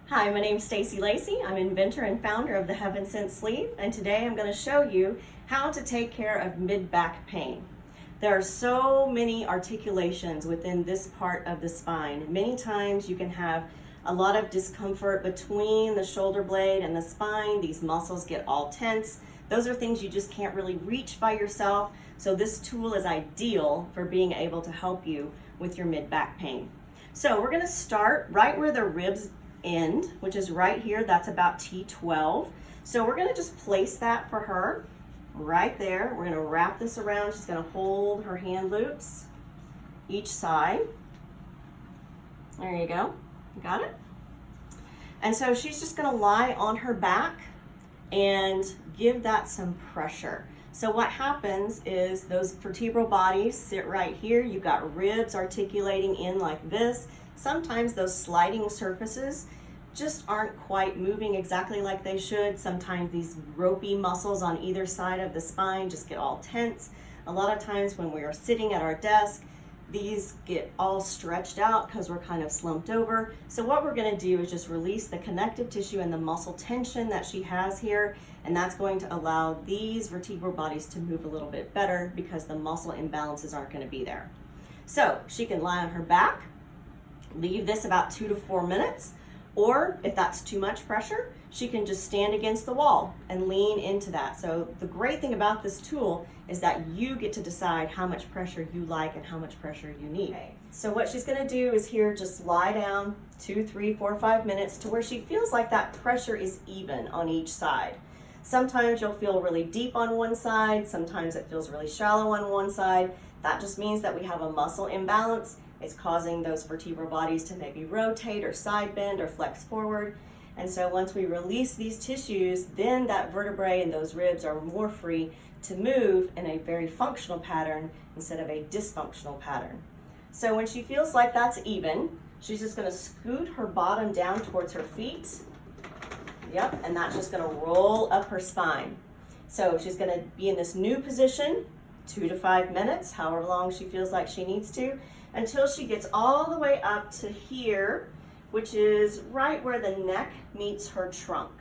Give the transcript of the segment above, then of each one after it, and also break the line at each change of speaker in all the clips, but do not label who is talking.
Hi, my name is Stacy Lacey. I'm inventor and founder of the Heavensent Sleeve, and today I'm going to show you how to take care of mid-back pain. There are so many articulations within this part of the spine. Many times you can have a lot of discomfort between the shoulder blade and the spine. These muscles get all tense. Those are things you just can't really reach by yourself. So this tool is ideal for being able to help you with your mid-back pain. So we're going to start right where the ribs end, which is right here. That's about T12. So we're going to just place that for her right there. We're going to wrap this around. She's going to hold her hand loops each side. There you go. Got it? And so she's just going to lie on her back and give that some pressure. So what happens is those vertebral bodies sit right here. You've got ribs articulating in like this. Sometimes those sliding surfaces just aren't quite moving exactly like they should. Sometimes these ropey muscles on either side of the spine just get all tense. A lot of times when we are sitting at our desk, these get all stretched out because we're kind of slumped over. So what we're going to do is just release the connective tissue and the muscle tension that she has here, and that's going to allow these vertebral bodies to move a little bit better because the muscle imbalances aren't going to be there. So she can lie on her back, leave this about 2 to 4 minutes, or if that's too much pressure, she can just stand against the wall and lean into that. So the great thing about this tool is that you get to decide how much pressure you like and how much pressure you need. Okay. So what she's gonna do is here, just lie down 2, 3, 4, 5 minutes to where she feels like that pressure is even on each side. Sometimes you'll feel really deep on one side, sometimes it feels really shallow on one side. That just means that we have a muscle imbalance. It's causing those vertebral bodies to maybe rotate or side bend or flex forward. And so once we release these tissues, then that vertebrae and those ribs are more free to move in a very functional pattern instead of a dysfunctional pattern. So when she feels like that's even, she's just going to scoot her bottom down towards her feet. Yep, and that's just going to roll up her spine. So she's going to be in this new position 2 to 5 minutes, however long she feels like she needs to, until she gets all the way up to here, which is right where the neck meets her trunk.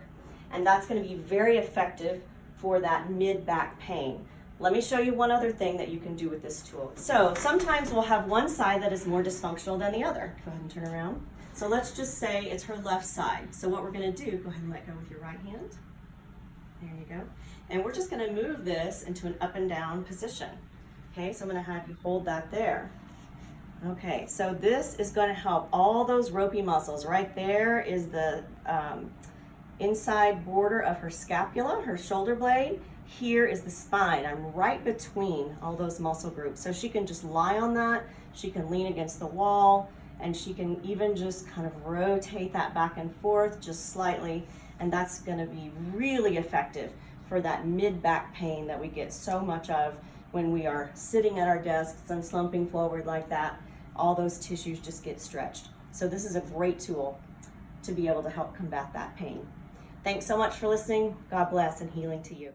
And that's going to be very effective for that mid-back pain. Let me show you one other thing that you can do with this tool. So sometimes we'll have one side that is more dysfunctional than the other. Go ahead and turn around. So let's just say it's her left side. So what we're going to do, go ahead and let go with your right hand. There you go. And we're just going to move this into an up and down position. Okay, so I'm going to have you hold that there. Okay, so this is going to help all those ropey muscles. Right there is the inside border of her scapula, her shoulder blade. Here is the spine. I'm right between all those muscle groups. So she can just lie on that. She can lean against the wall, and she can even just kind of rotate that back and forth just slightly. And that's going to be really effective for that mid-back pain that we get so much of when we are sitting at our desks and slumping forward like that. All those tissues just get stretched. So this is a great tool to be able to help combat that pain. Thanks so much for listening. God bless and healing to you.